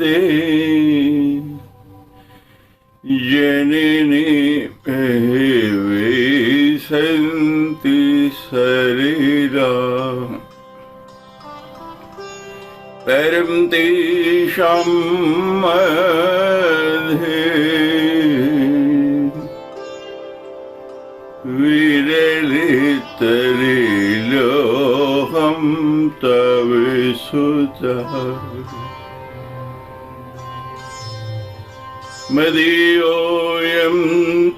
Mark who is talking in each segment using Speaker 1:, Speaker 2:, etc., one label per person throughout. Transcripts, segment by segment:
Speaker 1: ते जननी विसन्ति शरीरा परं तेषां मध्ये विरलितरिलोहं तव सुतः मदीयोऽयं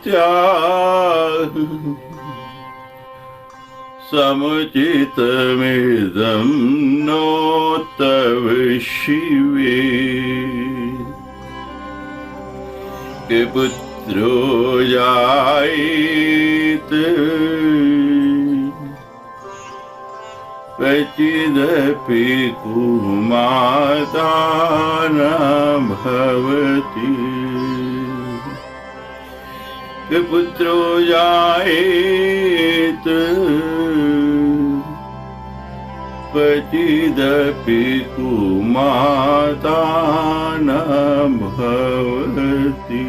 Speaker 1: त्याग समुचितमिदं नो तव शिवे कि पुत्रो जायेत क्वचिदपि कुमाता न भवति कि पुत्रो जायेत क्वचिदपि कुमाता न भवति।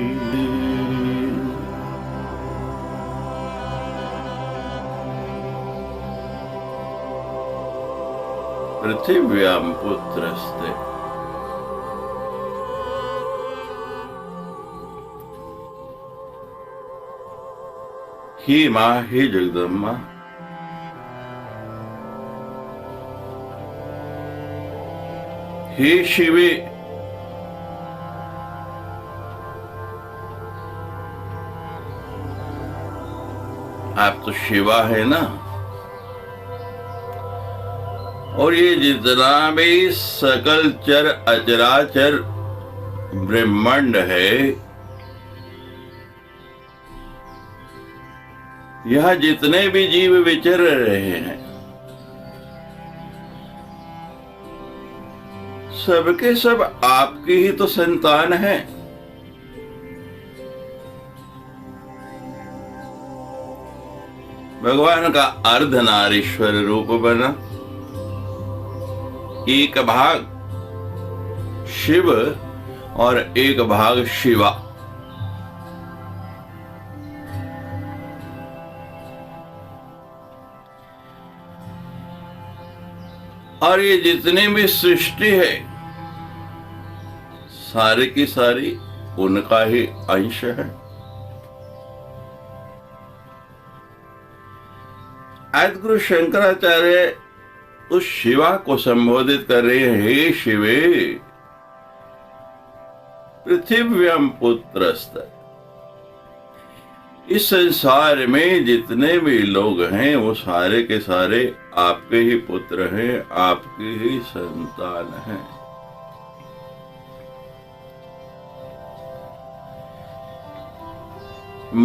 Speaker 1: पृथिव्यां पुत्रस्ते ही मां ही जगदम्बा हे शिवे आप तो शिवा है ना, और ये जितना भी सकल चर अचराचर ब्रह्मांड है, यह जितने भी जीव विचर रहे हैं, सबके सब आपकी ही तो संतान है। भगवान का अर्धनारीश्वर रूप बना, एक भाग शिव और एक भाग शिवा। और ये जितनी भी सृष्टि है सारी की सारी उनका ही अंश है। आदि गुरु शंकराचार्य उस शिवा को संबोधित कर रहे हैं, हे शिवे पृथिव्यां पुत्रस्त। इस संसार में जितने भी लोग हैं वो सारे के सारे आपके ही पुत्र हैं, आपकी ही संतान हैं।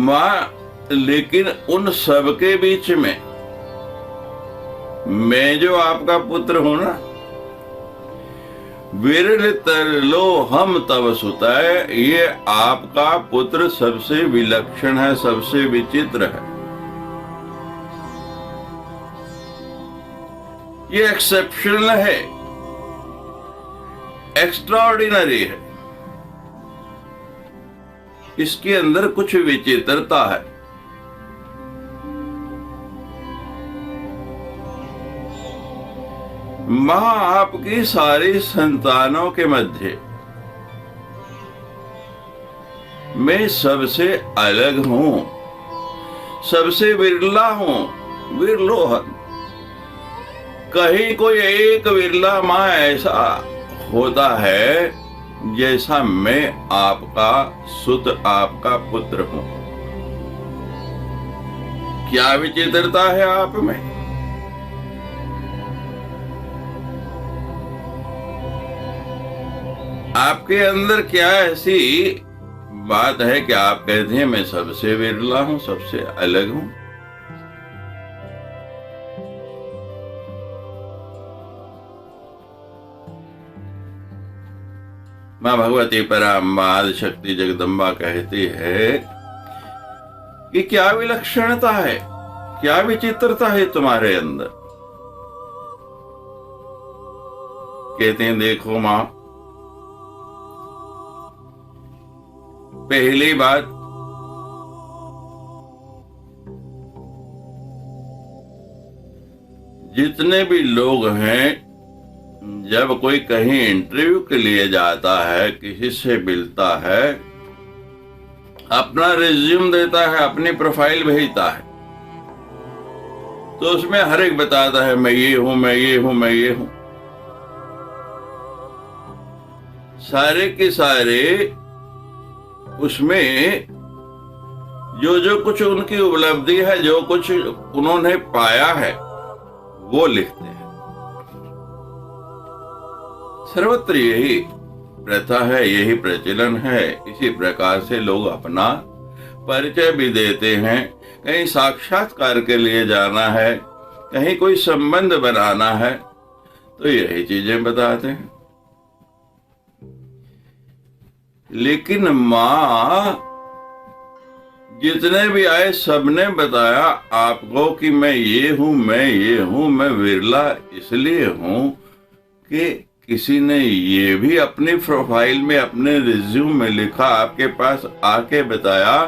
Speaker 1: मां, लेकिन उन सबके बीच में मैं जो आपका पुत्र हूं ना, विरल तरलो हम तव सुताय, ये आपका पुत्र सबसे विलक्षण है, सबसे विचित्र है। ये एक्सेप्शनल है, एक्स्ट्राऑर्डिनरी है, इसके अंदर कुछ विचित्रता है। मां आपकी सारी संतानों के मध्य मैं सबसे अलग हूं, सबसे विरला हूं, विरलोहन। कहीं कोई एक विरला मां ऐसा होता है जैसा मैं आपका सुत, आपका पुत्र हूं। क्या विचित्रता है आप में। आपके अंदर क्या ऐसी बात है कि आप कहते हैं मैं सबसे विरला हूं, सबसे अलग हूं। मां भगवती पराम्बा आदिशक्ति जगदम्बा कहती है कि क्या विलक्षणता है, क्या विचित्रता है तुम्हारे अंदर। कहते हैं देखो मां, पहली बात, जितने भी लोग हैं, जब कोई कहीं इंटरव्यू के लिए जाता है, किसी से मिलता है, अपना रिज्यूम देता है, अपनी प्रोफाइल भेजता है, तो उसमें हर एक बताता है मैं ये हूं, मैं ये हूं, मैं ये हूं। सारे के सारे उसमें जो जो कुछ उनकी उपलब्धि है, जो कुछ उन्होंने पाया है, वो लिखते हैं। सर्वत्र यही प्रथा है, यही प्रचलन है। इसी प्रकार से लोग अपना परिचय भी देते हैं। कहीं साक्षात्कार के लिए जाना है, कहीं कोई संबंध बनाना है, तो यही चीजें बताते हैं। लेकिन मां जितने भी आए सबने बताया आपको कि मैं ये हूं, मैं ये हूं, मैं विरला इसलिए हूं कि किसी ने ये भी अपनी प्रोफाइल में, अपने रिज्यूम में लिखा, आपके पास आके बताया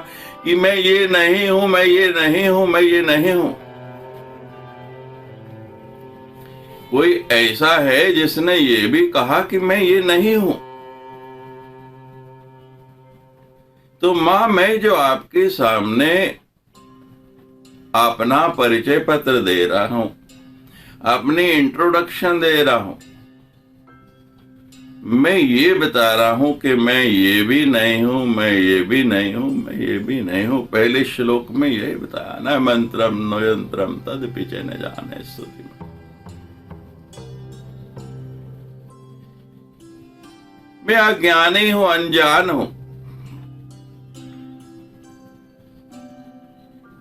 Speaker 1: कि मैं ये नहीं हूं, मैं ये नहीं हूं, मैं ये नहीं हूं। कोई ऐसा है जिसने ये भी कहा कि मैं ये नहीं हूं। तो मां, मैं जो आपके सामने अपना परिचय पत्र दे रहा हूं, अपनी इंट्रोडक्शन दे रहा हूं, मैं ये बता रहा हूं कि मैं ये भी नहीं हूं, मैं ये भी नहीं हूं, मैं ये भी नहीं हूं। पहले श्लोक में यही बताया ना, मंत्रम नो यंत्रम तद पीछे न जाने स्तुति में। मैं अज्ञानी हूं, अनजान हूं।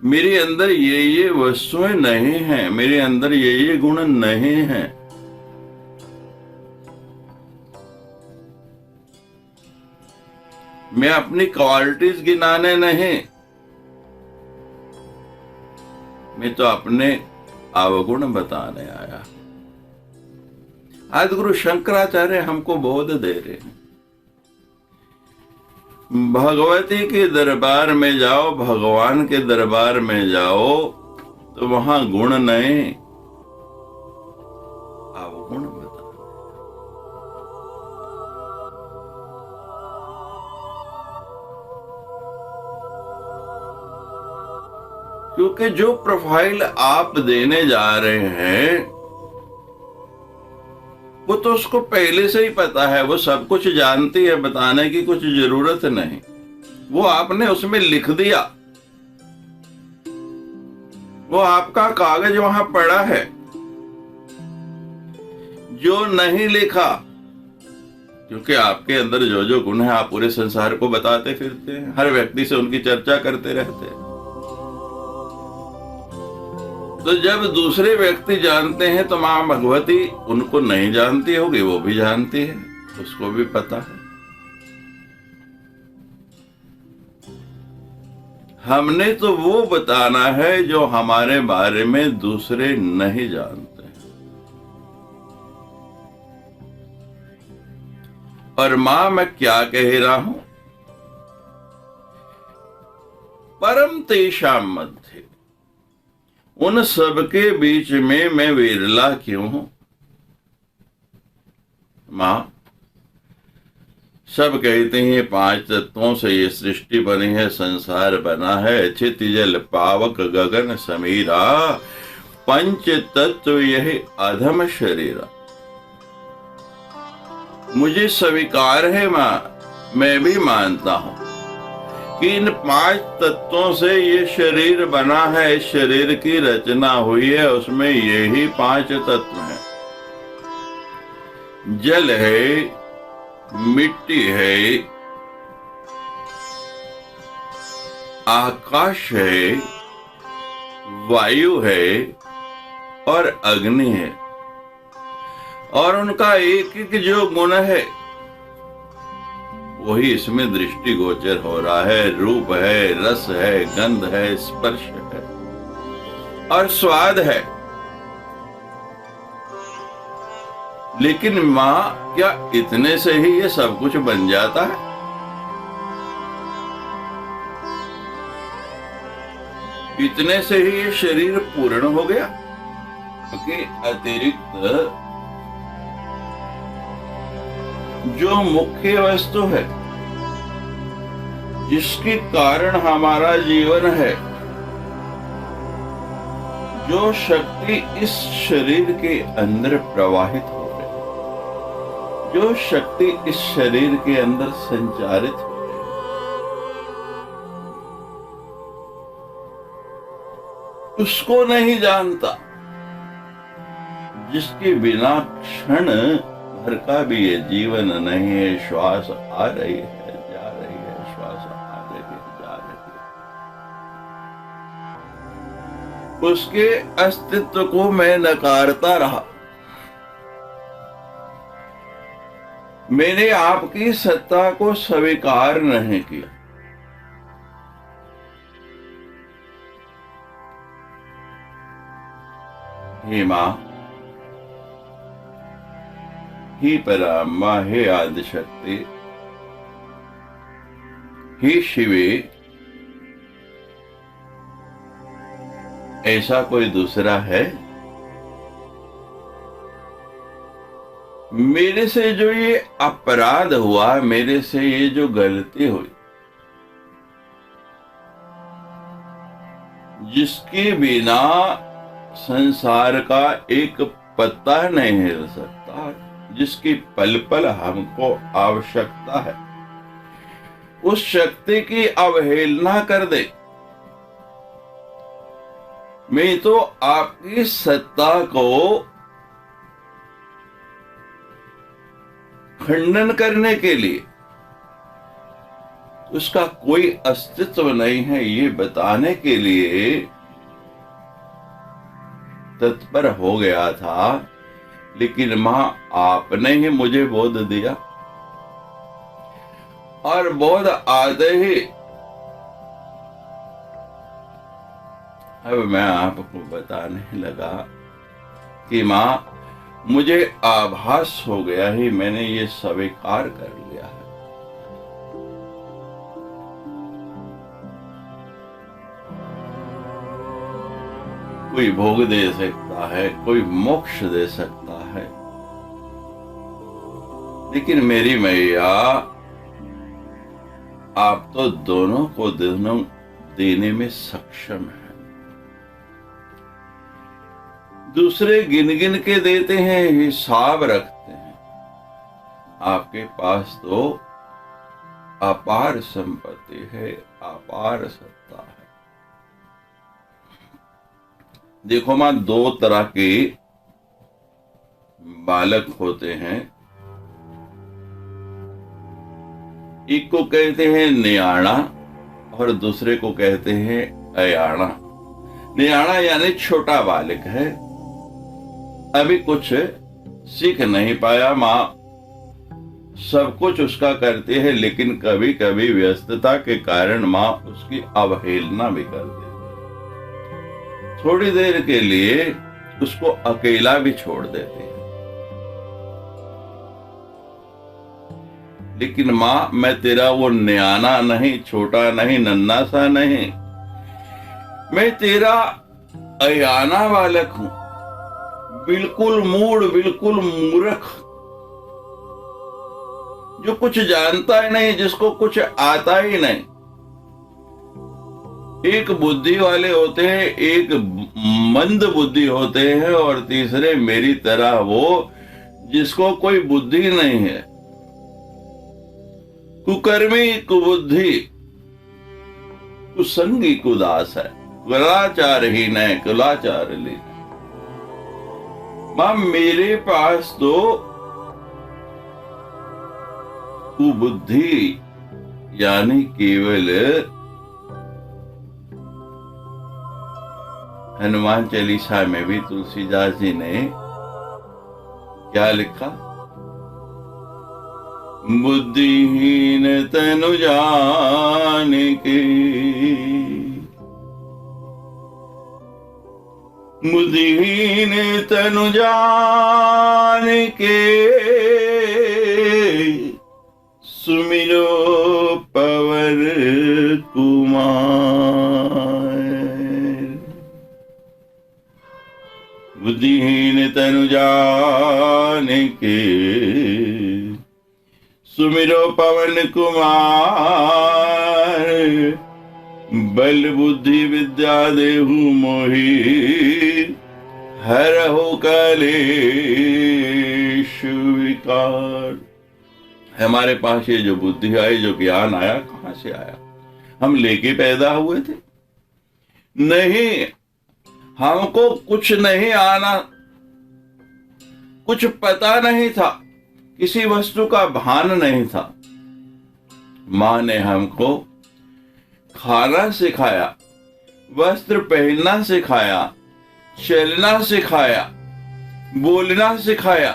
Speaker 1: मेरे अंदर ये वस्तुएं नहीं हैं, मेरे अंदर ये गुण नहीं हैं। मैं अपनी क्वालिटीज गिनाने नहीं, मैं तो अपने अवगुण बताने आया। आदि गुरु शंकराचार्य हमको बोध दे रहे हैं, भगवती के दरबार में जाओ, भगवान के दरबार में जाओ, तो वहां गुण नहीं, अवगुण बता। क्योंकि जो प्रोफाइल आप देने जा रहे हैं, वो तो उसको पहले से ही पता है, वो सब कुछ जानती है, बताने की कुछ जरूरत नहीं। वो आपने उसमें लिख दिया, वो आपका कागज वहां पड़ा है। जो नहीं लिखा, क्योंकि आपके अंदर जो जो गुण है आप पूरे संसार को बताते फिरते हैं, हर व्यक्ति से उनकी चर्चा करते रहते हैं। तो जब दूसरे व्यक्ति जानते हैं तो मां भगवती उनको नहीं जानती होगी, वो भी जानती है, उसको भी पता है। हमने तो वो बताना है जो हमारे बारे में दूसरे नहीं जानते हैं। और मां, मैं क्या कह रहा हूं, परम तेषाम मध्य, उन सबके बीच में मैं विरला क्यों हूं। मां, सब कहते हैं 5 तत्वों से ये सृष्टि बनी है, संसार बना है, क्षिति जल पावक गगन समीरा, 5 तत्व यही अधम शरीरा। मुझे स्वीकार है मां, मैं भी मानता हूं कि इन 5 तत्वों से ये शरीर बना है, शरीर की रचना हुई है, उसमें यही 5 तत्व हैं। जल है, मिट्टी है, आकाश है, वायु है और अग्नि है। और उनका एक एक जो गुण है वही इसमें दृष्टि गोचर हो रहा है। रूप है, रस है, गंध है, स्पर्श है और स्वाद है। लेकिन मां, क्या इतने से ही ये सब कुछ बन जाता है? इतने से ही ये शरीर पूर्ण हो गया, क्योंकि अतिरिक्त जो मुख्य वस्तु है, जिसके कारण हमारा जीवन है, जो शक्ति इस शरीर के अंदर प्रवाहित हो रही, जो शक्ति इस शरीर के अंदर संचारित हो रही, उसको नहीं जानता, जिसके बिना क्षण भर का भी ये जीवन नहीं है। श्वास आ रही है, जा रही है, श्वास आ रही है, जा रही है, उसके अस्तित्व को मैं नकारता रहा। मैंने आपकी सत्ता को स्वीकार नहीं किया। हे मां, हे परात्मा, हे आदिशक्ति, हे शिवे, ऐसा कोई दूसरा है? मेरे से जो ये अपराध हुआ, मेरे से ये जो गलती हुई, जिसके बिना संसार का एक पत्ता नहीं हिल सकता, जिसकी पल पल हमको आवश्यकता है, उस शक्ति की अवहेलना कर दे। मैं तो आपकी सत्ता को खंडन करने के लिए, उसका कोई अस्तित्व नहीं है ये बताने के लिए तत्पर हो गया था, लेकिन मां आपने ही मुझे बोध दिया, और बोध आते ही अब मैं आपको बताने लगा कि मां, मुझे आभास हो गया ही, मैंने ये स्वीकार कर लिया है। कोई भोग दे सकता है, कोई मोक्ष दे सकता है, लेकिन मेरी मैया, आप तो दोनों को दोनों देने में सक्षम है। दूसरे गिन गिन के देते हैं, हिसाब रखते हैं। आपके पास तो अपार संपत्ति है, अपार सत्ता है। देखो मां, दो तरह के बालक होते हैं। एक को कहते हैं न्याणा और दूसरे को कहते हैं अयाणा। न्याणा यानी छोटा बालक है, अभी कुछ सीख नहीं पाया। मां सब कुछ उसका करती है, लेकिन कभी कभी व्यस्तता के कारण मां उसकी अवहेलना भी कर देती है। थोड़ी देर के लिए उसको अकेला भी छोड़ देती है। लेकिन मां, मैं तेरा वो न्याना नहीं, छोटा नहीं, नन्हा सा नहीं, मैं तेरा अयाना बालक हूं, बिल्कुल मूढ़, बिल्कुल मूर्ख, जो कुछ जानता ही नहीं, जिसको कुछ आता ही नहीं। एक बुद्धि वाले होते हैं, एक मंद बुद्धि होते हैं, और तीसरे मेरी तरह वो जिसको कोई बुद्धि नहीं है, कुकर्मी, कुबुद्धि, कुसंगी, कुदास है, कुलाचारहीन है, कुलाचार ली। मां, मेरे पास तो कुबुद्धि यानी केवल, हनुमान चालीसा में भी तुलसीदास जी ने क्या लिखा? बुद्धिहीन तनु जान के, बुद्धिहीन तनु जान के, सुमिरो पवर कुमार। बुद्धिहीन तनु जाने के, सुमिरो पवन कुमार, बल बुद्धि विद्या देहु मोहि, हरहु कलेश विकार। हमारे पास ये जो बुद्धि आई, जो ज्ञान आया, कहां से आया? हम लेके पैदा हुए थे? नहीं, हमको कुछ नहीं आना, कुछ पता नहीं था, किसी वस्तु का भान नहीं था। मां ने हमको खाना सिखाया, वस्त्र पहनना सिखाया, चलना सिखाया, बोलना सिखाया।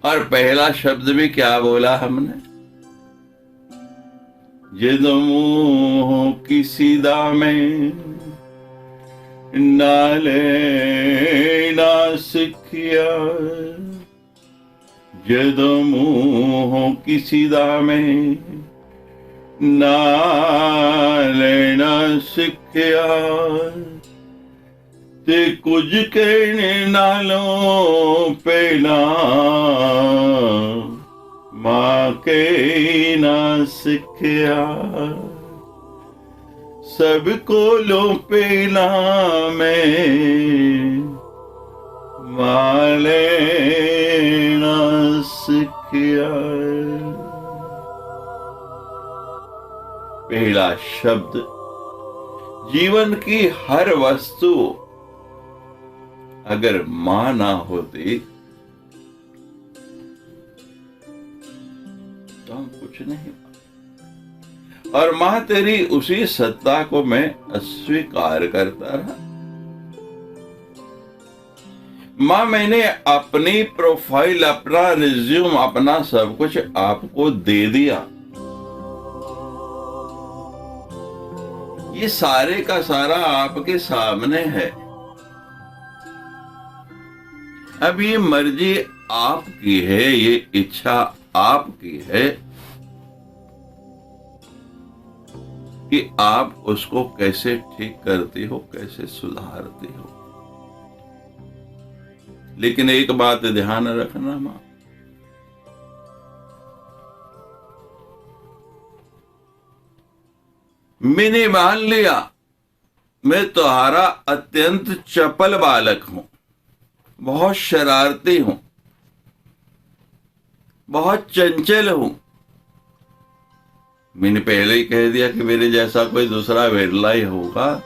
Speaker 1: और पहला शब्द भी क्या बोला हमने? जदों मुंह किसी दामे नाले ना सिखिया, जदों मुंह किसी दामे नाले ना सिखिया, ते कुछ कहने नालों पहला मां के ना सिखिया। सबको लो पहला में माले ना सिखिया। पहला शब्द जीवन की हर वस्तु अगर मां ना होती तो हम कुछ नहीं। और मां तेरी उसी सत्ता को मैं अस्वीकार करता रहा। मां, मैंने अपनी प्रोफाइल, अपना रिज्यूम, अपना सब कुछ आपको दे दिया। ये सारे का सारा आपके सामने है। अब ये मर्जी आपकी है, ये इच्छा आपकी है कि आप उसको कैसे ठीक करती हो, कैसे सुधारती हो। लेकिन एक बात ध्यान रखना मां, मैंने मान लिया मैं तुम्हारा अत्यंत चपल बालक हूं, बहुत शरारती हूं, बहुत चंचल हूं। मैंने पहले ही कह दिया कि मेरे जैसा कोई दूसरा विरला ही होगा।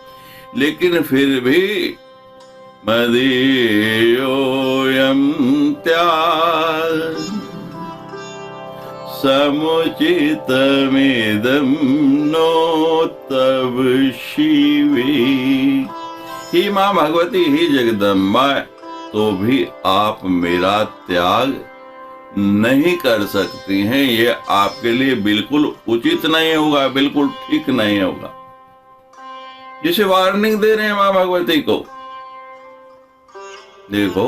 Speaker 1: लेकिन फिर भी मदीयोऽयं त्याग समुचितमिदं नो तव शिवे। ही मां भगवती, ही जगदम्बा, तो भी आप मेरा त्याग नहीं कर सकती हैं। ये आपके लिए बिल्कुल उचित नहीं होगा, बिल्कुल ठीक नहीं होगा। जिसे वार्निंग दे रहे हैं मां भगवती को। देखो,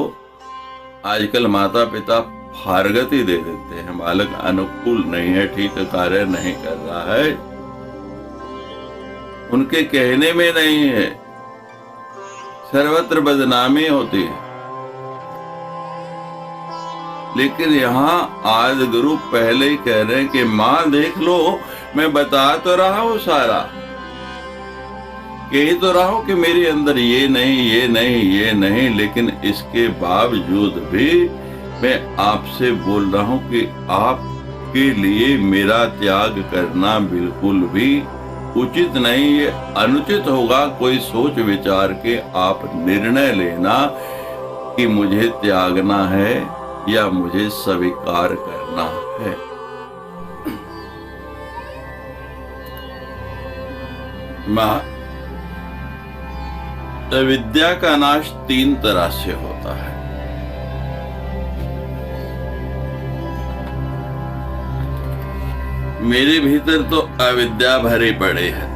Speaker 1: आजकल माता पिता फारगती दे देते हैं, बालक अनुकूल नहीं है, ठीक कार्य नहीं कर रहा है, उनके कहने में नहीं है, सर्वत्र बदनामी होती है। लेकिन यहाँ आज गुरु पहले ही कह रहे हैं कि मां देख लो, मैं बता तो रहा हूं सारा, कह तो रहा हूं कि मेरे अंदर ये नहीं, ये नहीं, ये नहीं, लेकिन इसके बावजूद भी मैं आपसे बोल रहा हूं कि आपके लिए मेरा त्याग करना बिल्कुल भी उचित नहीं, ये अनुचित होगा। कोई सोच विचार के आप निर्णय लेना कि मुझे त्यागना है या मुझे स्वीकार करना है। मां, अविद्या का नाश 3 तरह से होता है। मेरे भीतर तो अविद्या भरे पड़े है।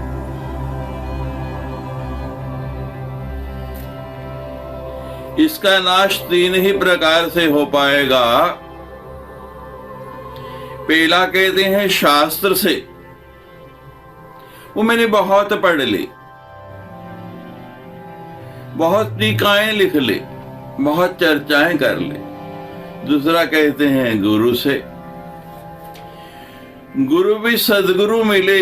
Speaker 1: इसका नाश 3 ही प्रकार से हो पाएगा। पहला कहते हैं शास्त्र से, वो मैंने बहुत पढ़ ली, बहुत टीकाएं लिख ली, बहुत चर्चाएं कर ली। दूसरा कहते हैं गुरु से, गुरु भी सदगुरु मिले,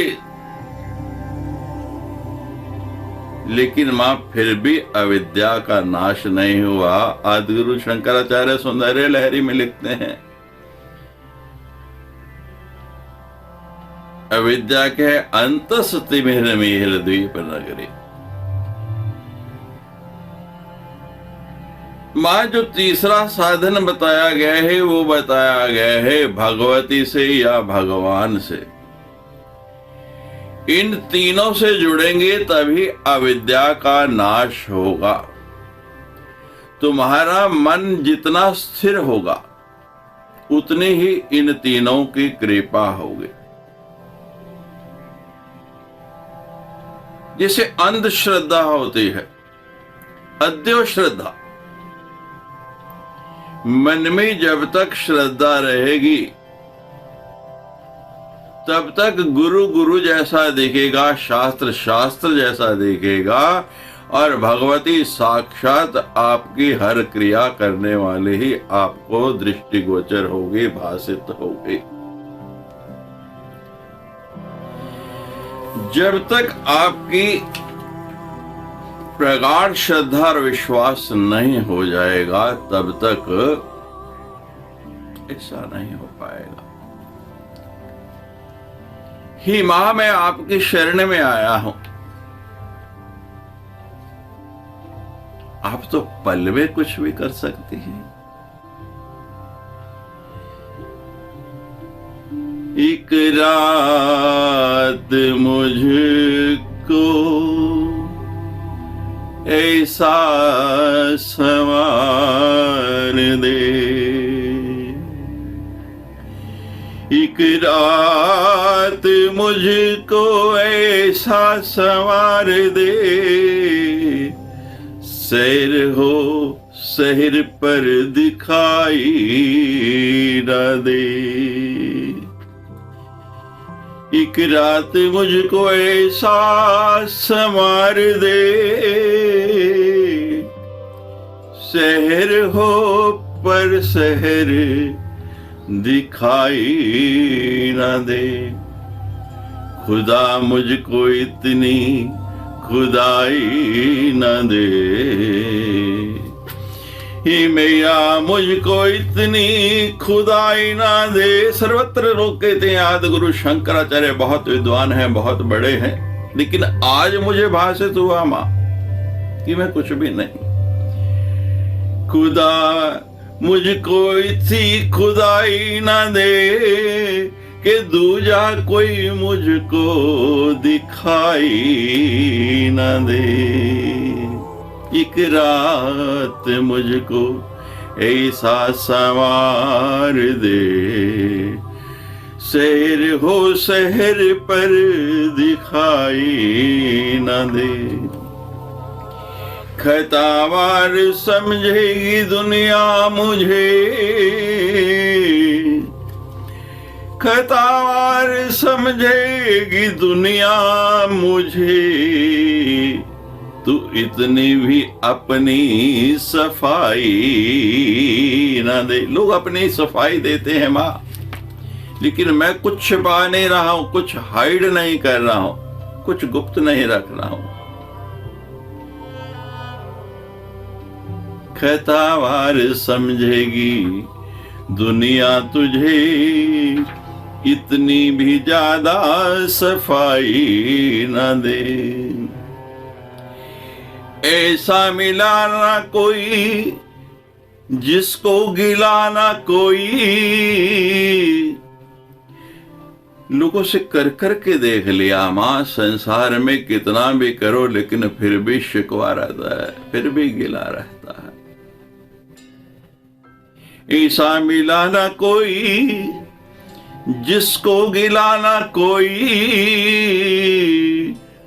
Speaker 1: लेकिन मां फिर भी अविद्या का नाश नहीं हुआ। आदिगुरु शंकराचार्य सौंदर्य लहरी में लिखते हैं, अविद्या के अंतस्तिमिर मिहिर द्वीप नगरी। मां जो तीसरा साधन बताया गया है वो बताया गया है भगवती से या भगवान से। इन तीनों से जुड़ेंगे तभी अविद्या का नाश होगा। तुम्हारा मन जितना स्थिर होगा उतनी ही इन तीनों की कृपा होगी। जैसे अंधश्रद्धा होती है, अद्यो श्रद्धा, मन में जब तक श्रद्धा रहेगी तब तक गुरु गुरु जैसा दिखेगा, शास्त्र शास्त्र जैसा दिखेगा, और भगवती साक्षात आपकी हर क्रिया करने वाले ही आपको दृष्टिगोचर होगी, भासित होगी। जब तक आपकी प्रगाढ़ श्रद्धा और विश्वास नहीं हो जाएगा तब तक ऐसा नहीं हो पाएगा। ही मां, मैं आपकी शरण में आया हूं, आप तो पल में कुछ भी कर सकती हैं। एक रात मुझको ऐसा संवार दे, एक रात मुझको ऐसा संवार दे, सैर हो शहर पर दिखाई न दे। एक रात मुझको ऐसा संवार दे, शहर हो पर शहर दिखाई न दे। खुदा मुझको इतनी खुदाई न दे, हे मैया मुझको इतनी खुदाई ना दे। सर्वत्र लोग कहते हैं आदि गुरु शंकराचार्य बहुत विद्वान हैं, बहुत बड़े हैं, लेकिन आज मुझे भाषित हुआ मां कि मैं कुछ भी नहीं। खुदा मुझको इतनी खुदाई ना दे कि दूजा कोई मुझको दिखाई ना दे। एक रात मुझको ऐसा संवार दे, शहर हो शहर पर दिखाई न दे। खतावार समझेगी दुनिया मुझे, खतावार समझेगी दुनिया मुझे, तू इतनी भी अपनी सफाई ना दे। लोग अपनी सफाई देते हैं मां, लेकिन मैं कुछ छिपा नहीं रहा हूं, कुछ हाइड नहीं कर रहा हूं, कुछ गुप्त नहीं रख रहा हूं। खतावार समझेगी दुनिया तुझे, इतनी भी ज्यादा सफाई न दे। ऐसा मिला ना कोई जिसको गिला ना कोई, लोगों से कर कर के देख लिया मां, संसार में कितना भी करो लेकिन फिर भी शिकवा रहता है, फिर भी गिला रहता है। ऐसा मिला ना कोई जिसको गिला ना कोई,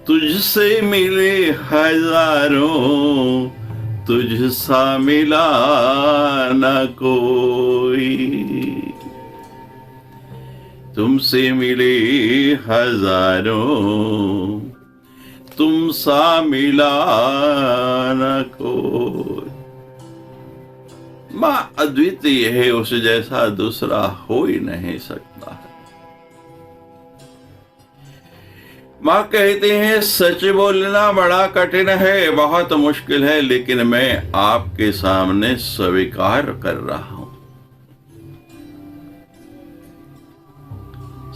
Speaker 1: तुझसे मिले हजारों तुझसा मिला ना कोई। तुमसे मिले हजारों, तुम सा मिला न कोई। मां अद्वितीय है, उस जैसा दूसरा हो ही नहीं सकता है। मां कहते हैं सच बोलना बड़ा कठिन है, बहुत मुश्किल है, लेकिन मैं आपके सामने स्वीकार कर रहा हूं।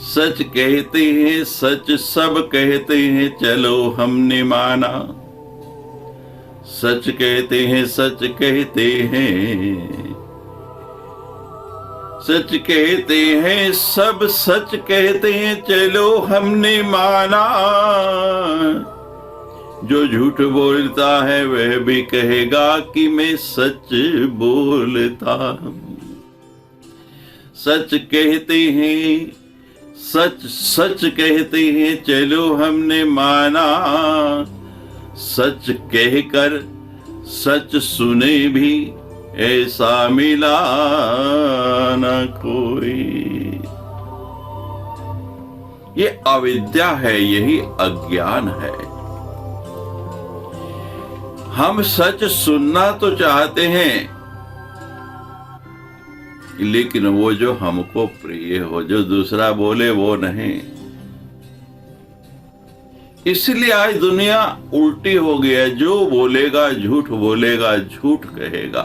Speaker 1: सच कहते हैं, सच सब कहते हैं, चलो हमने माना। सच कहते हैं, सच कहते हैं, सच कहते हैं, सब सच कहते हैं, चलो हमने माना। जो झूठ बोलता है वह भी कहेगा कि मैं सच बोलता हूं। सच कहते हैं, सच सच कहते हैं, चलो हमने माना। सच कहकर सच सुने भी ऐसा मिला न कोई। ये अविद्या है, यही अज्ञान है। हम सच सुनना तो चाहते हैं, लेकिन वो जो हमको प्रिय हो, जो दूसरा बोले वो नहीं। इसलिए आज दुनिया उल्टी हो गया। जो बोलेगा झूठ बोलेगा, झूठ कहेगा।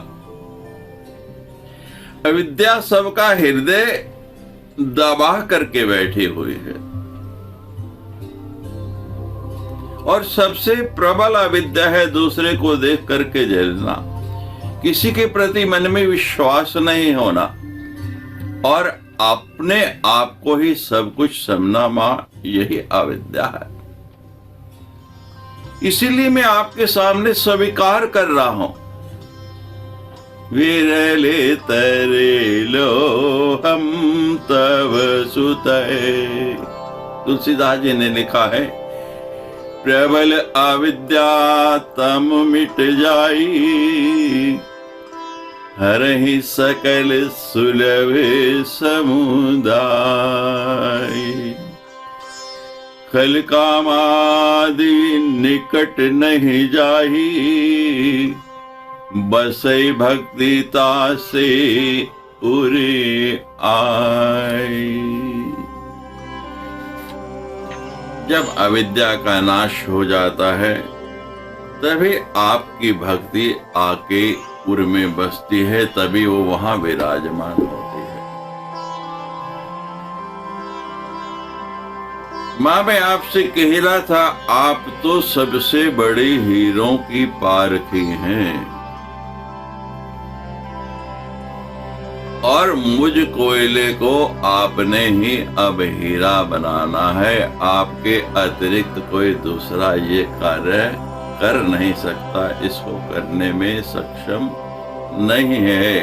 Speaker 1: अविद्या सबका हृदय दबा करके बैठी हुई है, और सबसे प्रबल अविद्या है दूसरे को देख करके जलना, किसी के प्रति मन में विश्वास नहीं होना, और अपने आप को ही सब कुछ समझना। मां यही अविद्या है। इसीलिए मैं आपके सामने स्वीकार कर रहा हूं। विरले तरे लो हम तव सुतय। तुलसीदास जी ने लिखा है, प्रबल अविद्या तम मिट जाई, हरहि सकल सुलभ समुदाय। खल कामादि निकट नहीं जाही, बसई भक्तिता से उरे आई। जब अविद्या का नाश हो जाता है, तभी आपकी भक्ति आके उर में बसती है, तभी वो वहां विराजमान होती है। मां, मैं आपसे कह रहा था, आप तो सबसे बड़े हीरों की पारखी हैं, और मुझ कोयले को आपने ही अब हीरा बनाना है। आपके अतिरिक्त कोई दूसरा ये कार्य कर नहीं सकता, इसको करने में सक्षम नहीं है।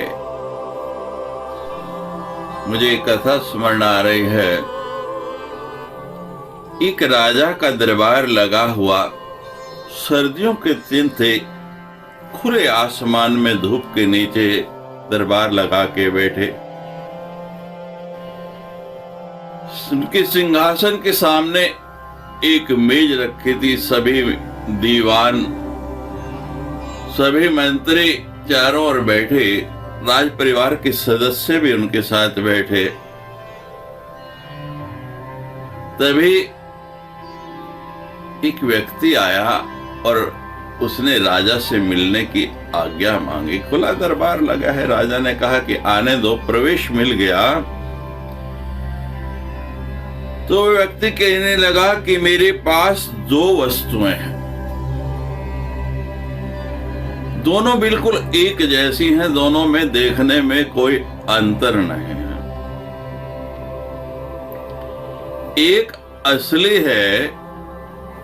Speaker 1: मुझे एक कथा स्मरण आ रही है। एक राजा का दरबार लगा हुआ, सर्दियों के दिन थे, खुले आसमान में धूप के नीचे दरबार लगा के बैठे। उनके सिंहासन के सामने एक मेज रखी थी। सभी दीवान, सभी मंत्री चारों ओर बैठे, राज परिवार के सदस्य भी उनके साथ बैठे। तभी एक व्यक्ति आया और उसने राजा से मिलने की आज्ञा मांगी। खुला दरबार लगा है, राजा ने कहा कि आने दो। प्रवेश मिल गया तो व्यक्ति कहने लगा कि मेरे पास दो वस्तुएं हैं, दोनों बिल्कुल एक जैसी हैं, दोनों में देखने में कोई अंतर नहीं है। एक असली है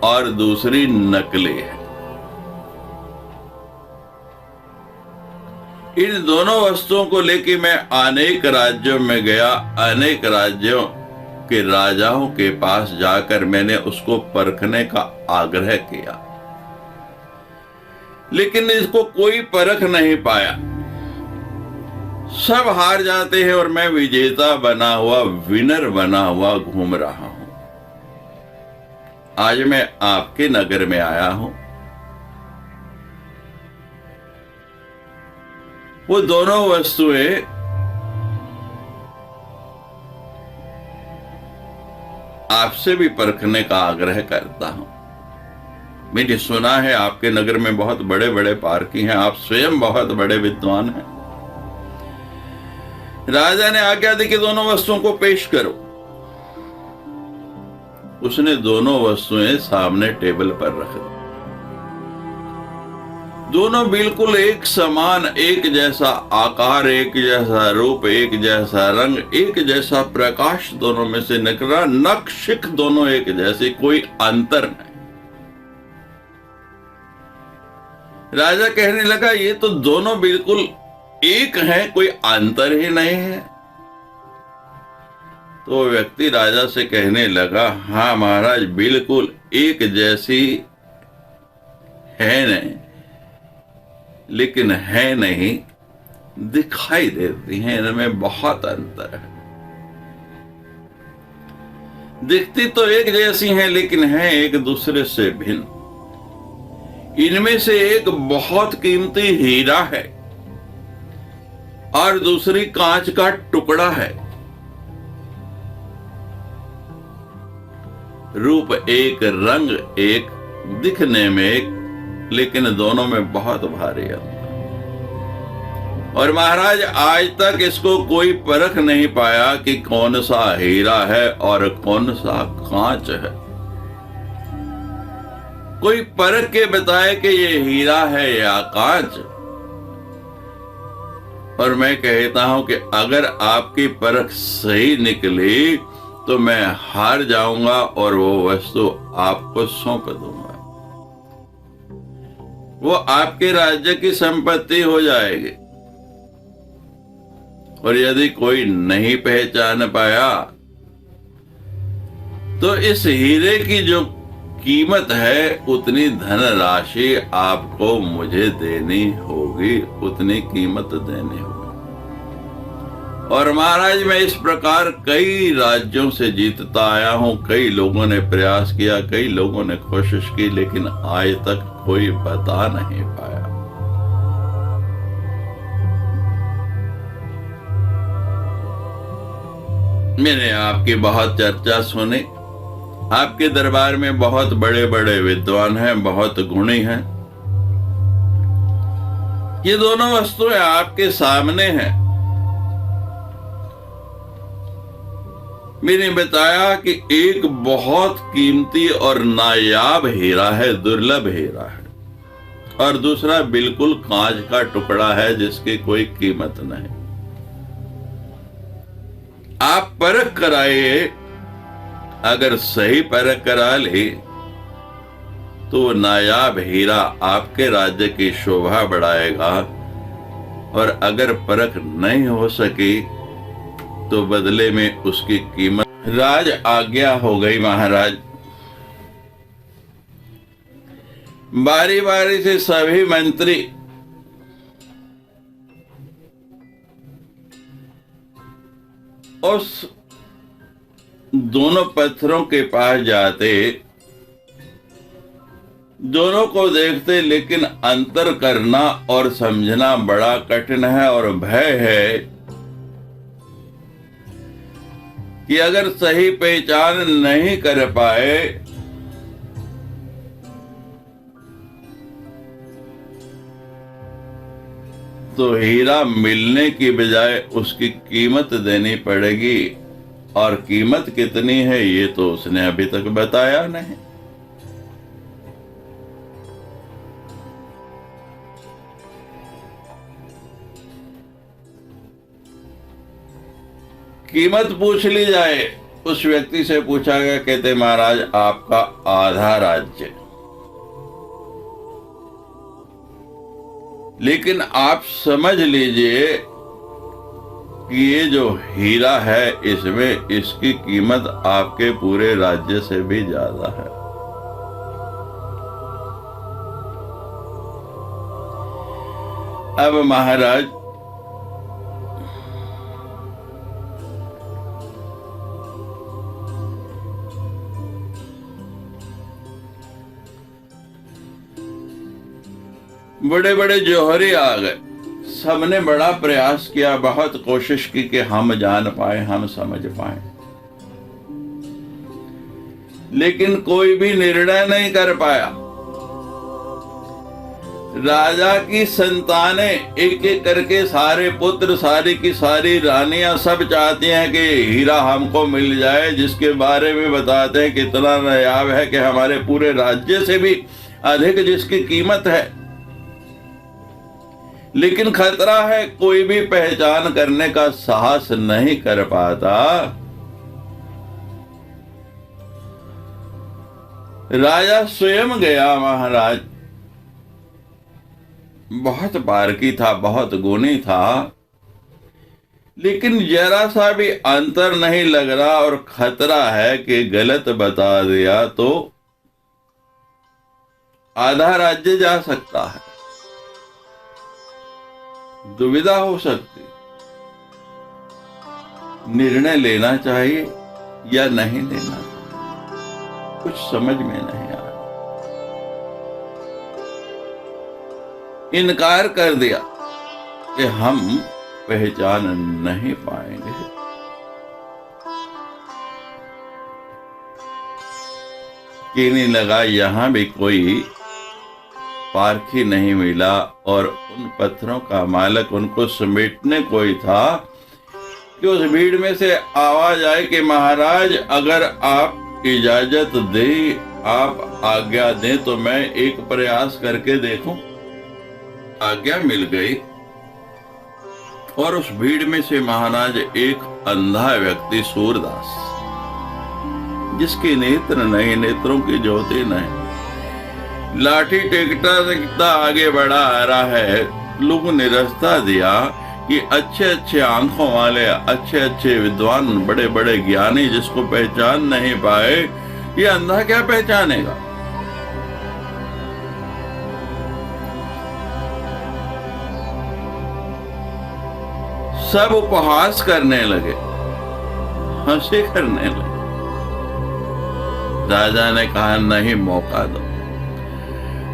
Speaker 1: और दूसरी नकली है। इन दोनों वस्तुओं को लेकर मैं अनेक राज्यों में गया, अनेक राज्यों के राजाओं के पास जाकर मैंने उसको परखने का आग्रह किया, लेकिन इसको कोई परख नहीं पाया। सब हार जाते हैं और मैं विजेता बना हुआ, विनर बना हुआ घूम रहा हूं। आज मैं आपके नगर में आया हूं। वो दोनों वस्तुएं आपसे भी परखने का आग्रह करता हूं। मैंने सुना है आपके नगर में बहुत बड़े बड़े पारकी हैं, आप स्वयं बहुत बड़े विद्वान हैं। राजा ने आज्ञा दी कि दोनों वस्तुओं को पेश करो। उसने दोनों वस्तुएं सामने टेबल पर रख दी। दोनों बिल्कुल एक समान, एक जैसा आकार, एक जैसा रूप, एक जैसा रंग, एक जैसा प्रकाश दोनों में से निकला। नक्शिख दोनों एक जैसे, कोई अंतर नहीं। राजा कहने लगा, ये तो दोनों बिल्कुल एक हैं, कोई अंतर ही नहीं है। तो व्यक्ति राजा से कहने लगा, हाँ महाराज, बिल्कुल एक जैसी है नहीं, लेकिन है नहीं, दिखाई देती हैं, इनमें बहुत अंतर है। दिखती तो एक जैसी हैं, लेकिन हैं एक दूसरे से भिन्न। इनमें से एक बहुत कीमती हीरा है और दूसरी कांच का टुकड़ा है। रूप एक, रंग एक, दिखने में एक, लेकिन दोनों में बहुत भारी अंतर। और महाराज, आज तक इसको कोई परख नहीं पाया कि कौन सा हीरा है और कौन सा कांच है। कोई परख के बताए कि ये हीरा है या कांच। और मैं कहता हूं कि अगर आपकी परख सही निकली तो मैं हार जाऊंगा और वो वस्तु आपको सौंप दूंगा। वो आपके राज्य की संपत्ति हो जाएगी। और यदि कोई नहीं पहचान पाया तो इस हीरे की जो कीमत है उतनी धनराशि आपको मुझे देनी होगी, उतनी कीमत देनी होगी। और महाराज, मैं इस प्रकार कई राज्यों से जीतता आया हूं। कई लोगों ने प्रयास किया, कई लोगों ने कोशिश की, लेकिन आज तक कोई बता नहीं पाया। मैंने आपकी बहुत चर्चा सुनी। आपके दरबार में बहुत बड़े बड़े विद्वान हैं, बहुत गुणी हैं। ये दोनों वस्तुएं आपके सामने हैं। मैंने बताया कि एक बहुत कीमती और नायाब हीरा है, दुर्लभ हीरा है, और दूसरा बिल्कुल कांच का टुकड़ा है जिसकी कोई कीमत नहीं। आप परख कराइए। अगर सही परख करा ले तो नायाब हीरा आपके राज्य की शोभा बढ़ाएगा। और अगर परख नहीं हो सकी तो बदले में उसकी कीमत। राज आज्ञा हो गई महाराज। बारी बारी से सभी मंत्री उस दोनों पत्थरों के पास जाते, दोनों को देखते, लेकिन अंतर करना और समझना बड़ा कठिन है। और भय है कि अगर सही पहचान नहीं कर पाए तो हीरा मिलने की बजाय उसकी कीमत देनी पड़ेगी। और कीमत कितनी है ये तो उसने अभी तक बताया नहीं। कीमत पूछ ली जाए। उस व्यक्ति से पूछा गया, कहते महाराज आपका आधा राज्य, लेकिन आप समझ लीजिए कि ये जो हीरा है इसमें इसकी कीमत आपके पूरे राज्य से भी ज्यादा है। अब महाराज, बड़े बड़े जौहरी आ गए, सबने बड़ा प्रयास किया, बहुत कोशिश की कि हम जान पाए, हम समझ पाए, लेकिन कोई भी निर्णय नहीं कर पाया। राजा की संतानें एक एक करके, सारे पुत्र, सारी की सारी रानियां सब चाहती हैं कि हीरा हमको मिल जाए, जिसके बारे में बताते हैं कितना नायाब है, कि हमारे पूरे राज्य से भी अधिक जिसकी कीमत है। लेकिन खतरा है, कोई भी पहचान करने का साहस नहीं कर पाता। राजा स्वयं गया। महाराज बहुत बारकी था, बहुत गुणी था, लेकिन जरा सा भी अंतर नहीं लग रहा, और खतरा है कि गलत बता दिया तो आधा राज्य जा सकता है, दुविधा हो सकती। निर्णय लेना चाहिए या नहीं लेना, कुछ समझ में नहीं आ रहा। इनकार कर दिया कि हम पहचान नहीं पाएंगे। कीनी लगा, यहां भी कोई पारखी नहीं मिला, और उन पत्थरों का मालिक उनको समेटने कोई था कि उस भीड़ में से आवाज आए कि महाराज, अगर आप इजाजत दें, आप आज्ञा दें, तो मैं एक प्रयास करके देखूं। आज्ञा मिल गई, और उस भीड़ में से महाराज एक अंधा व्यक्ति, सूरदास, जिसके नेत्र नहीं, नेत्रों की ज्योति नहीं, लाठी टेकता टेकता आगे बढ़ा आ रहा है। लोगों ने रास्ता दिया कि अच्छे अच्छे आंखों वाले, अच्छे अच्छे विद्वान, बड़े बड़े ज्ञानी जिसको पहचान नहीं पाए, ये अंधा क्या पहचानेगा। सब उपहास करने लगे, हंसी करने लगे। राजा ने कहा, नहीं, मौका दो।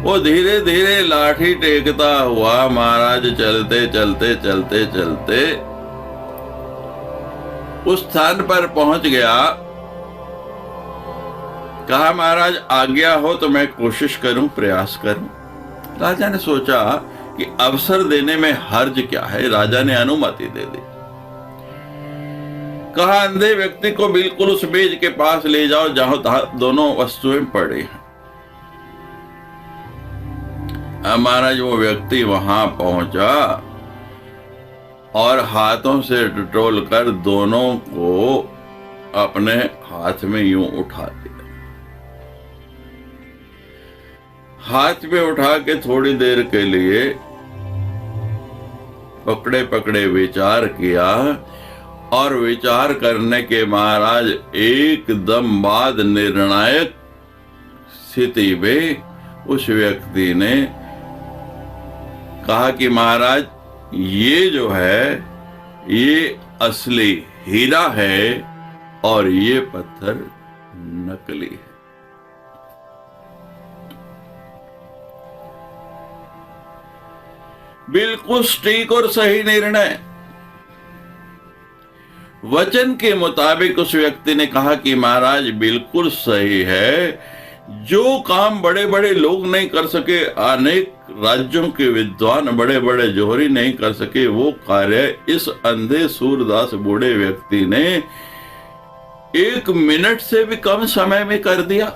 Speaker 1: वो धीरे धीरे लाठी टेकता हुआ महाराज चलते चलते चलते चलते उस स्थान पर पहुंच गया। कहा, महाराज आज्ञा हो तो मैं कोशिश करूं, प्रयास करूं। राजा ने सोचा कि अवसर देने में हर्ज क्या है, राजा ने अनुमति दे दी। कहा, अंधे व्यक्ति को बिल्कुल उस मेज के पास ले जाओ जहां दोनों वस्तुएं पड़ी हैं। महाराज वो व्यक्ति वहां पहुंचा और हाथों से टटोल कर दोनों को अपने हाथ में यूं उठा दिया। हाथ में उठा के थोड़ी देर के लिए पकड़े पकड़े विचार किया, और विचार करने के महाराज एकदम बाद निर्णायक स्थिति में उस व्यक्ति ने कहा कि महाराज, ये जो है ये असली हीरा है और ये पत्थर नकली है। बिल्कुल सटीक और सही निर्णय। वचन के मुताबिक उस व्यक्ति ने कहा कि महाराज बिल्कुल सही है, जो काम बड़े बड़े लोग नहीं कर सके, अनेक राज्यों के विद्वान, बड़े बड़े जौहरी नहीं कर सके, वो कार्य इस अंधे सूरदास बूढ़े व्यक्ति ने 1 मिनट से भी कम समय में कर दिया।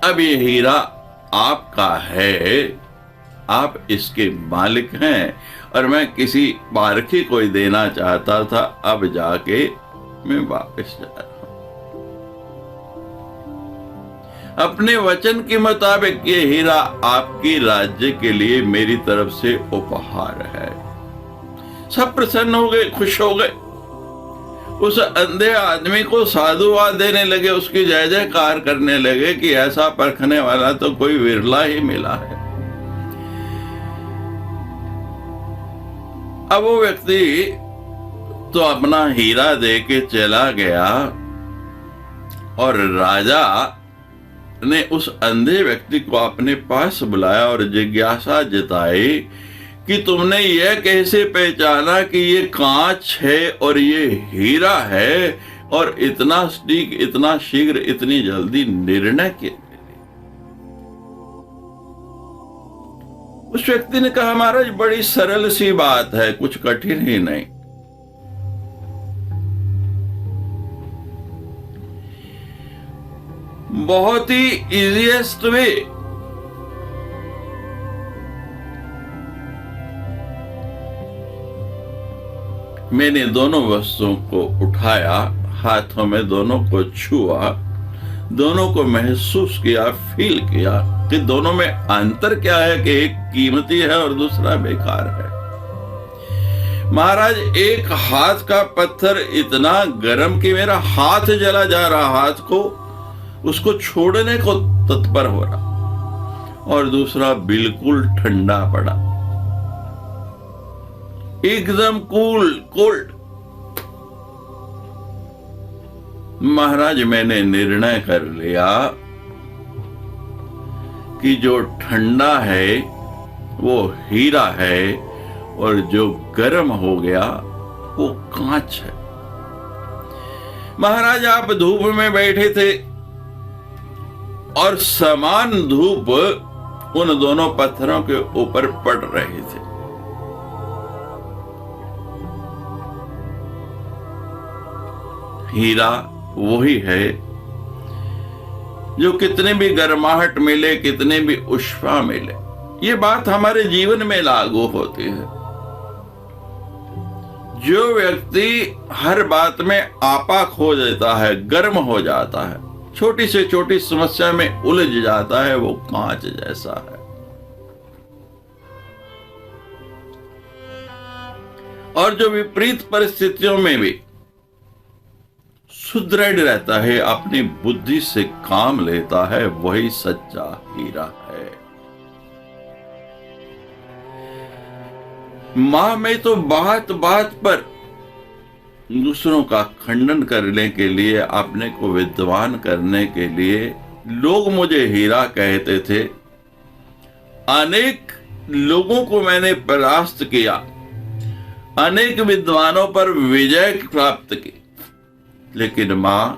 Speaker 1: अब ये हीरा आपका है, आप इसके मालिक हैं, और मैं किसी पारखी को देना चाहता था। अब जाके मैं वापस जा रहा हूं। अपने वचन के मुताबिक ये हीरा आपकी राज्य के लिए मेरी तरफ से उपहार है। सब प्रसन्न हो गए, खुश हो गए। उस अंधे आदमी को साधुवाद देने लगे, उसकी जय जयकार करने लगे कि ऐसा परखने वाला तो कोई विरला ही मिला है। अब वो व्यक्ति तो अपना हीरा दे के चला गया, और राजा ने उस अंधे व्यक्ति को अपने पास बुलाया और जिज्ञासा जताई कि तुमने यह कैसे पहचाना कि ये कांच है और ये हीरा है, और इतना सटीक, इतना शीघ्र, इतनी जल्दी निर्णय किया। उस व्यक्ति ने कहा, महाराज बड़ी सरल सी बात है, कुछ कठिन ही नहीं। बहुत ही इजीएस्ट वे। मैंने दोनों वस्तुओं को उठाया, हाथों में दोनों को छुआ, दोनों को महसूस किया, फील किया कि दोनों में अंतर क्या है, कि एक कीमती है और दूसरा बेकार है। महाराज एक हाथ का पत्थर इतना गर्म कि मेरा हाथ जला जा रहा, हाथ को उसको छोड़ने को तत्पर हो रहा, और दूसरा बिल्कुल ठंडा पड़ा, एकदम कोल्ड। महाराज मैंने निर्णय कर लिया कि जो ठंडा है वो हीरा है, और जो गर्म हो गया वो कांच है। महाराज आप धूप में बैठे थे और समान धूप उन दोनों पत्थरों के ऊपर पड़ रहे थे। हीरा वही है जो कितने भी गर्माहट मिले, कितने भी उष्मा मिले, ये बात हमारे जीवन में लागू होती है। जो व्यक्ति हर बात में आपा खो देता है, गर्म हो जाता है, छोटी से छोटी समस्या में उलझ जाता है, वो कांच जैसा है। और जो विपरीत परिस्थितियों में भी सुदृढ़ रहता है, अपनी बुद्धि से काम लेता है, वही सच्चा हीरा है। मां में तो बात बात पर दूसरों का खंडन करने के लिए, अपने को विद्वान करने के लिए लोग मुझे हीरा कहते थे। अनेक लोगों को मैंने परास्त किया, अनेक विद्वानों पर विजय प्राप्त की, लेकिन मां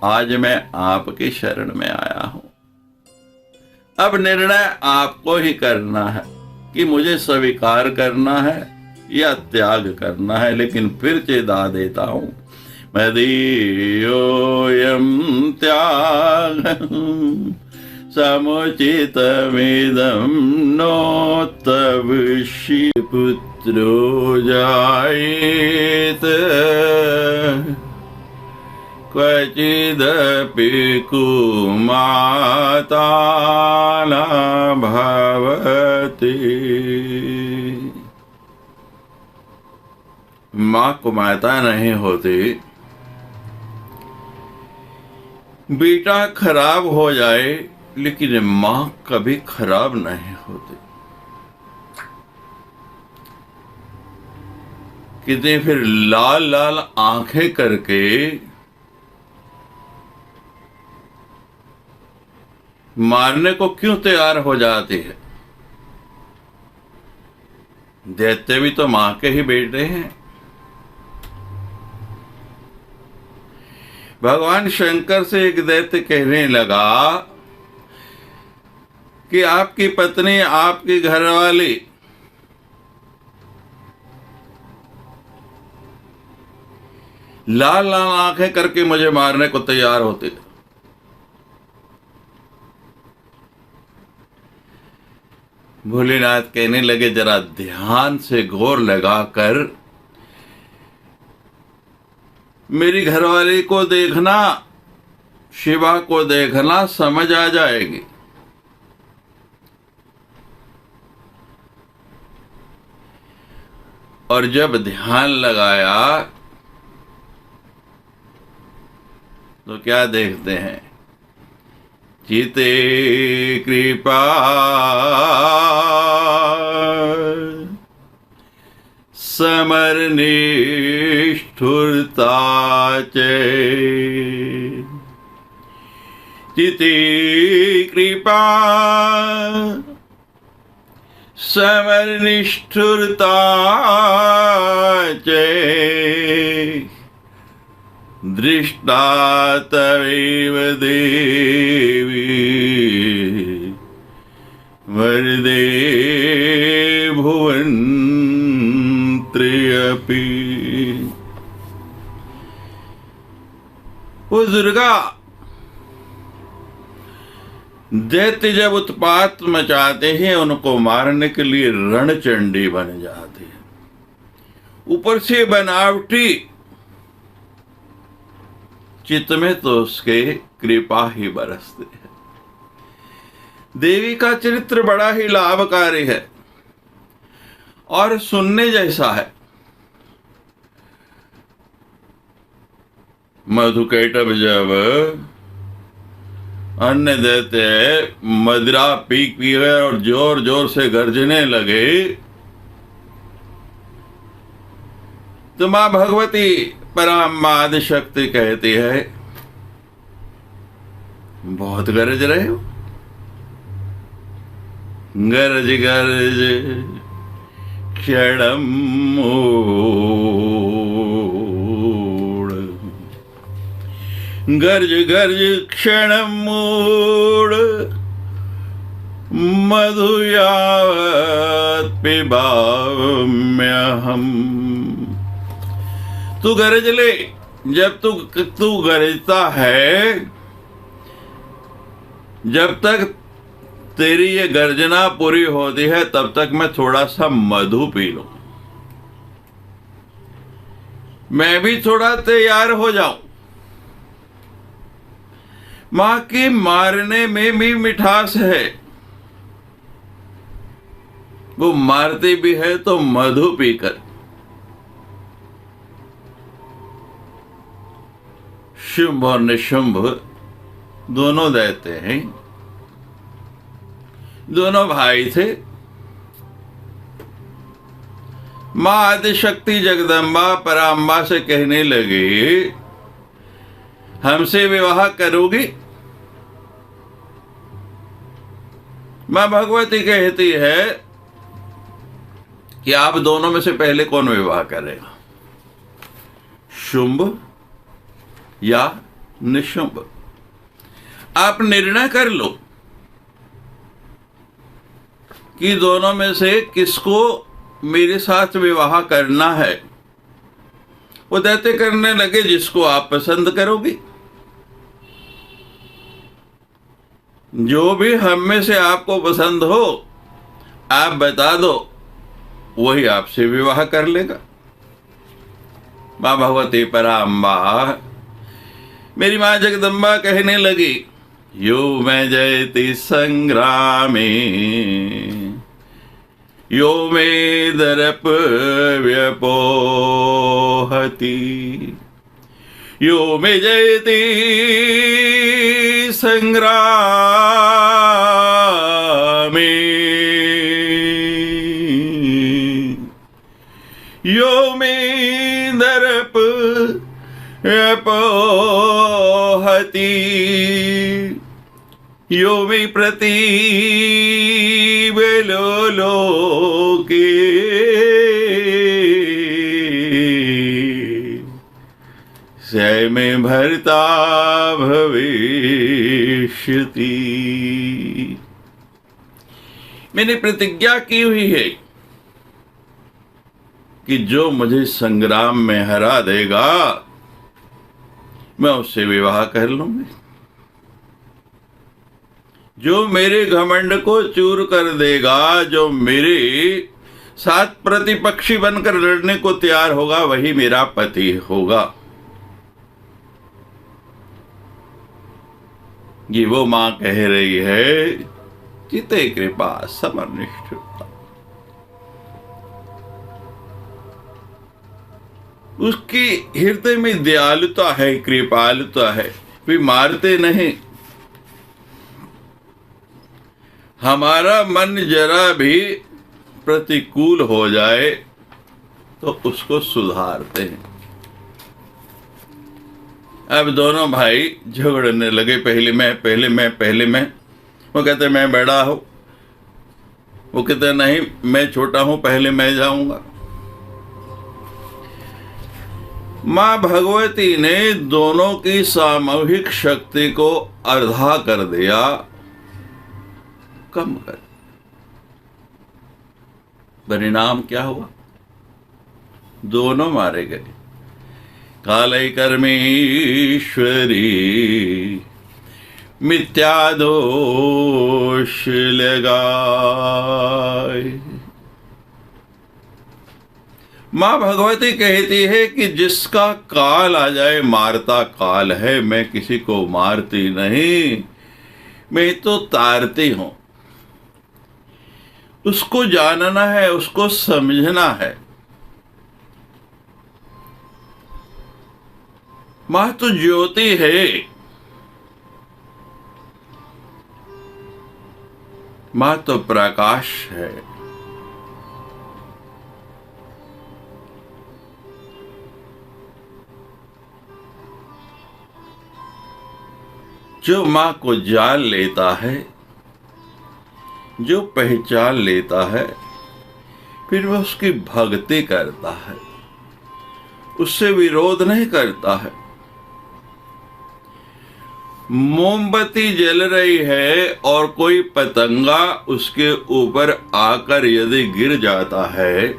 Speaker 1: आज मैं आपकी शरण में आया हूं। अब निर्णय आपको ही करना है कि मुझे स्वीकार करना है या त्याग करना है। लेकिन फिर चेता देता हूं, मदीयोऽयं त्याग समुचितमिदं नो तव पुत्रो जायेत क्वचिदपि कुमाता न भवति। मां कुमाता नहीं होती, बेटा खराब हो जाए लेकिन मां कभी खराब नहीं होती। कितने फिर लाल लाल आंखें करके मारने को क्यों तैयार हो जाती है? दैत्य भी तो मां के ही बेटे हैं। भगवान शंकर से एक दैत्य कहने लगा कि आपकी पत्नी, आपकी घरवाली लाल लाल आंखें करके मुझे मारने को तैयार होती है। भोलेनाथ कहने लगे, जरा ध्यान से गौर लगाकर मेरी घरवाली को देखना, शिवा को देखना, समझ आ जाएगी। और जब ध्यान लगाया तो क्या देखते हैं? चिते कृपा समर निष्ठुरता च चिते कृपा समरनिष्ठुरता च दृष्टा तवेव देवी वरदे भुवन त्रयपि। वो दुर्गा दैत्य जब उत्पात मचाते हैं उनको मारने के लिए रणचंडी बन जाती है, ऊपर से बनावटी, चित्त में तो उसके कृपा ही बरसते हैं। देवी का चरित्र बड़ा ही लाभकारी है और सुनने जैसा है। मधुकैटभ जब अन्य दैत्य मदिरा पी गए और जोर जोर से गरजने लगे तो मां भगवती पराम्मा आदिशक्ति कहती है, बहुत गरज रहे हो, गरज गरज क्षणम मूढ़, गरज गरज क्षणम मूढ़, मधुयावत पिबाम्यहम्। तू गरज ले, जब तू गरजता है, जब तक तेरी ये गर्जना पूरी होती है तब तक मैं थोड़ा सा मधु पी लूं, मैं भी थोड़ा तैयार हो जाऊं। मां की मारने में भी मिठास है, वो मारती भी है तो मधु पीकर। शुंभ और निशुंभ दोनों दैत्य हैं, दोनों भाई थे। मां आदिशक्ति जगदम्बा पराम्बा से कहने लगी, हमसे विवाह करोगी? मां भगवती कहती है कि आप दोनों में से पहले कौन विवाह करेगा, शुंभ या निशुंभ? आप निर्णय कर लो कि दोनों में से किसको मेरे साथ विवाह करना है। वो दैत्य करने लगे, जिसको आप पसंद करोगी, जो भी हम में से आपको पसंद हो आप बता दो, वही आपसे विवाह कर लेगा। मां भगवती पराम्बा, मेरी मां जगदम्बा कहने लगी, यो मैं जयति संग्रामे, यो मे दर्प व्यपोहति, यो मे जयति संग्रामे, यो मे दर्प व्यपोहति, यो मे प्रतीबलोके, स मे भर्ता भविष्यति। मैंने प्रतिज्ञा की हुई है कि जो मुझे संग्राम में हरा देगा मैं उससे विवाह कर लूंगी, जो मेरे घमंड को चूर कर देगा, जो मेरे साथ प्रतिपक्षी बनकर लड़ने को तैयार होगा, वही मेरा पति होगा। ये वो मां कह रही है, चिते कृपा समरनिष्ठुरता। उसकी हृदय में दयालुता है, कृपालुता है, वे मारते नहीं। हमारा मन जरा भी प्रतिकूल हो जाए तो उसको सुधारते हैं। अब दोनों भाई झगड़ने लगे, पहले मैं। वो कहते मैं बड़ा हूं, वो कहते नहीं मैं छोटा हूं, पहले मैं जाऊंगा। मां भगवती ने दोनों की सामूहिक शक्ति को अर्धा कर दिया, कम कर। परिणाम क्या हुआ? दोनों मारे गए। काले कर्मेश्वरी मिथ्या दोष लगाए। मां भगवती कहती है कि जिसका काल आ जाए मारता काल है, मैं किसी को मारती नहीं, मैं तो तारती हूं। उसको जानना है, उसको समझना है। मां तो ज्योति है, मां तो प्रकाश है। जो मां को जान लेता है, जो पहचान लेता है, फिर वह उसकी भक्ति करता है, उससे विरोध नहीं करता है। मोमबत्ती जल रही है और कोई पतंगा उसके ऊपर आकर यदि गिर जाता है,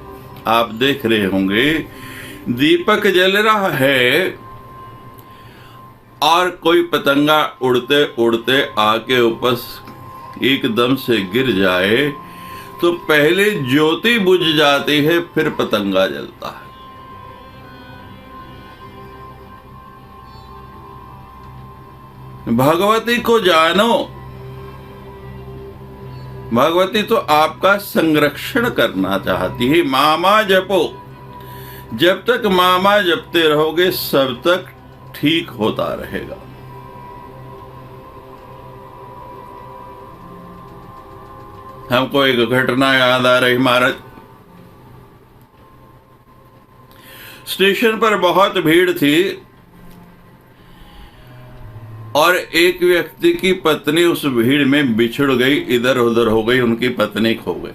Speaker 1: आप देख रहे होंगे दीपक जल रहा है और कोई पतंगा उड़ते उड़ते आके ऊपर एकदम से गिर जाए तो पहले ज्योति बुझ जाती है, फिर पतंगा जलता है। भगवती को जानो। भगवती तो आपका संरक्षण करना चाहती है। मामा जपो, जब तक मामा जपते रहोगे सब तक ठीक होता रहेगा। हमको एक घटना याद आ रही महाराज। स्टेशन पर बहुत भीड़ थी और एक व्यक्ति की पत्नी उस भीड़ में बिछड़ गई, इधर उधर हो गई, उनकी पत्नी खो गई।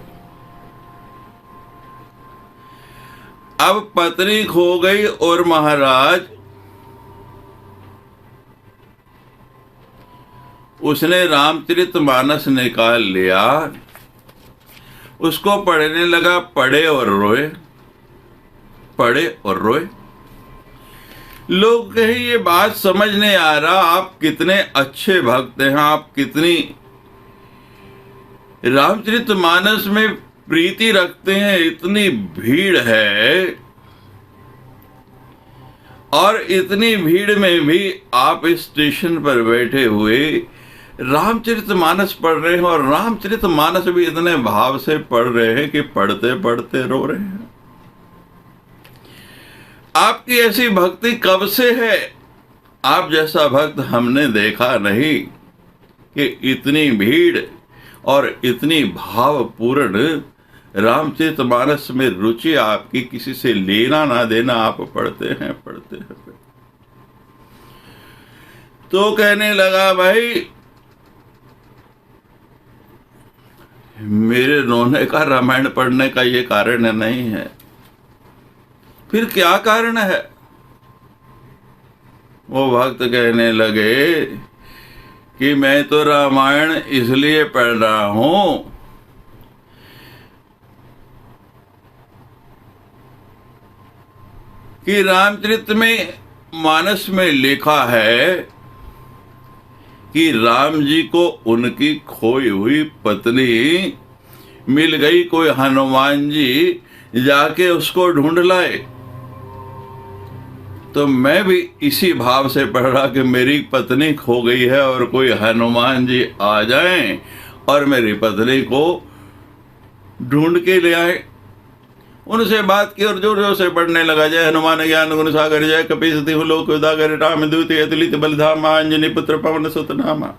Speaker 1: अब पत्नी खो गई और महाराज उसने रामचरितमानस निकाल लिया, उसको पढ़ने लगा, पढ़े और रोए, पढ़े और रोए। लोग कहे ये बात समझ नहीं आ रहा, आप कितने अच्छे भक्त हैं, आप कितनी रामचरितमानस में प्रीति रखते हैं, इतनी भीड़ है और इतनी भीड़ में भी आप इस स्टेशन पर बैठे हुए रामचरितमानस पढ़ रहे हैं और रामचरितमानस भी इतने भाव से पढ़ रहे हैं कि पढ़ते पढ़ते रो रहे हैं। आपकी ऐसी भक्ति कब से है? आप जैसा भक्त हमने देखा नहीं कि इतनी भीड़ और इतनी भावपूर्ण रामचरितमानस में रुचि आपकी, किसी से लेना ना देना, आप पढ़ते हैं पढ़ते हैं। तो कहने लगा भाई मेरे रोने का रामायण पढ़ने का ये कारण नहीं है। फिर क्या कारण है? वो भक्त कहने लगे कि मैं तो रामायण इसलिए पढ़ रहा हूं कि रामचरित में मानस में लिखा है कि राम जी को उनकी खोई हुई पत्नी मिल गई, कोई हनुमान जी जाके उसको ढूंढ लाए। तो मैं भी इसी भाव से पढ़ रहा कि मेरी पत्नी खो गई है और कोई हनुमान जी आ जाएं और मेरी पत्नी को ढूंढ के ले आए। उनसे बात की और जोर जोर से पढ़ने लगा। जय हनुमान ज्ञान गुण सागर, जय कपीस तिहु लोक उजागर, राम दूत अतुलित बलधामा, अंजनी पुत्र पवन सुत नामा।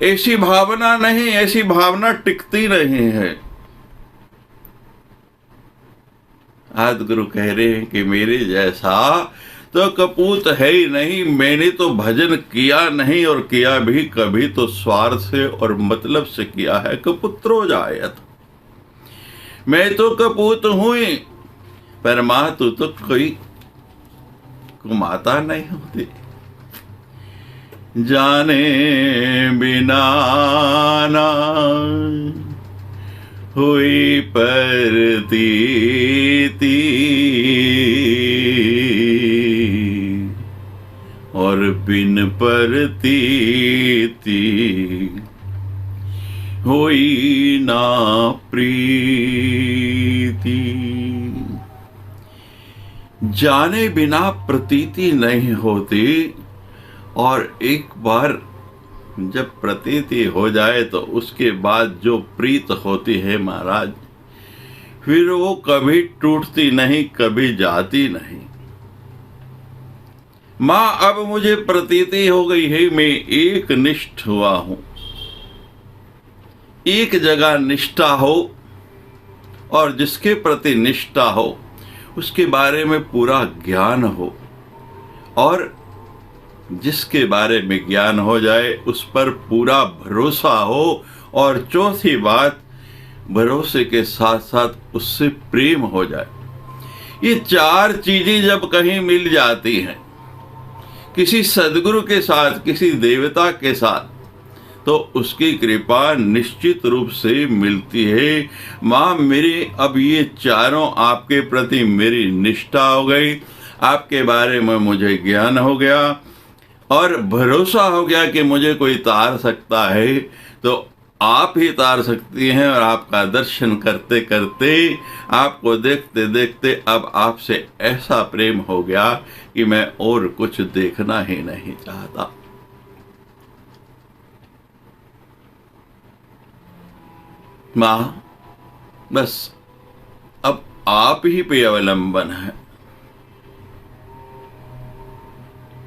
Speaker 1: ऐसी भावना नहीं, ऐसी भावना टिकती नहीं है। आदि गुरु कह रहे हैं कि मेरे जैसा तो कपूत है ही नहीं। मैंने तो भजन किया नहीं, और किया भी कभी तो स्वार्थ से और मतलब से किया है। कपुत्रो जायत, मैं तो कपूत हूँ ही, पर माँ तू तो कोई कुमाता नहीं होती। जाने बिना ना हुई प्रतीति, और बिन प्रतीति हुई ना प्रीति। जाने बिना प्रतीति नहीं होती, और एक बार जब प्रतीति हो जाए तो उसके बाद जो प्रीत होती है महाराज, फिर वो कभी टूटती नहीं, कभी जाती नहीं। माँ अब मुझे प्रतीति हो गई है, मैं एक निष्ठ हुआ हूं। एक जगह निष्ठा हो, और जिसके प्रति निष्ठा हो उसके बारे में पूरा ज्ञान हो, और जिसके बारे में ज्ञान हो जाए उस पर पूरा भरोसा हो, और चौथी बात, भरोसे के साथ साथ उससे प्रेम हो जाए। ये चार चीजें जब कहीं मिल जाती हैं किसी सदगुरु के साथ, किसी देवता के साथ, तो उसकी कृपा निश्चित रूप से मिलती है। माँ मेरे अब ये चारों आपके प्रति मेरी निष्ठा हो गई, आपके बारे में मुझे ज्ञान हो गया, और भरोसा हो गया कि मुझे कोई तार सकता है तो आप ही तार सकती हैं। और आपका दर्शन करते करते, आपको देखते देखते अब आपसे ऐसा प्रेम हो गया कि मैं और कुछ देखना ही नहीं चाहता। माँ बस अब आप ही पे अवलंबन है।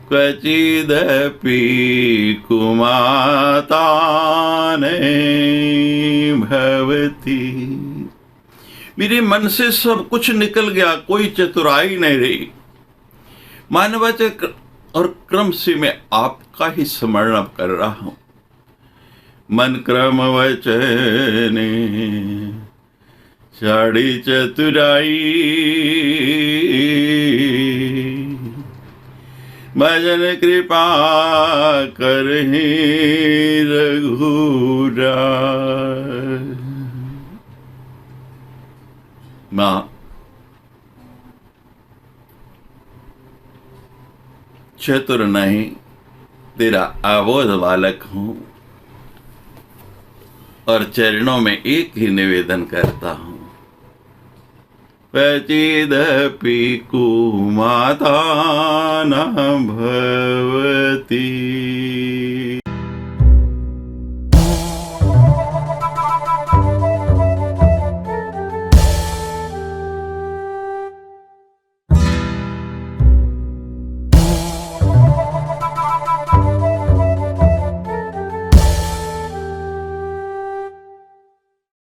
Speaker 1: क्वचिदपि कुमाताने भवति, मेरे मन से सब कुछ निकल गया, कोई चतुराई नहीं रही। मानवचक और क्रम से मैं आपका ही स्मरण कर रहा हूं। मन क्रम वचने साड़ी चतुराई, भजन कृपा करहि रघुराय। माँ चतुर नहीं, तेरा अबोध बालक हूं, और चरणों में एक ही निवेदन करता हूं। क्वचिदपि कुमाता न भवति।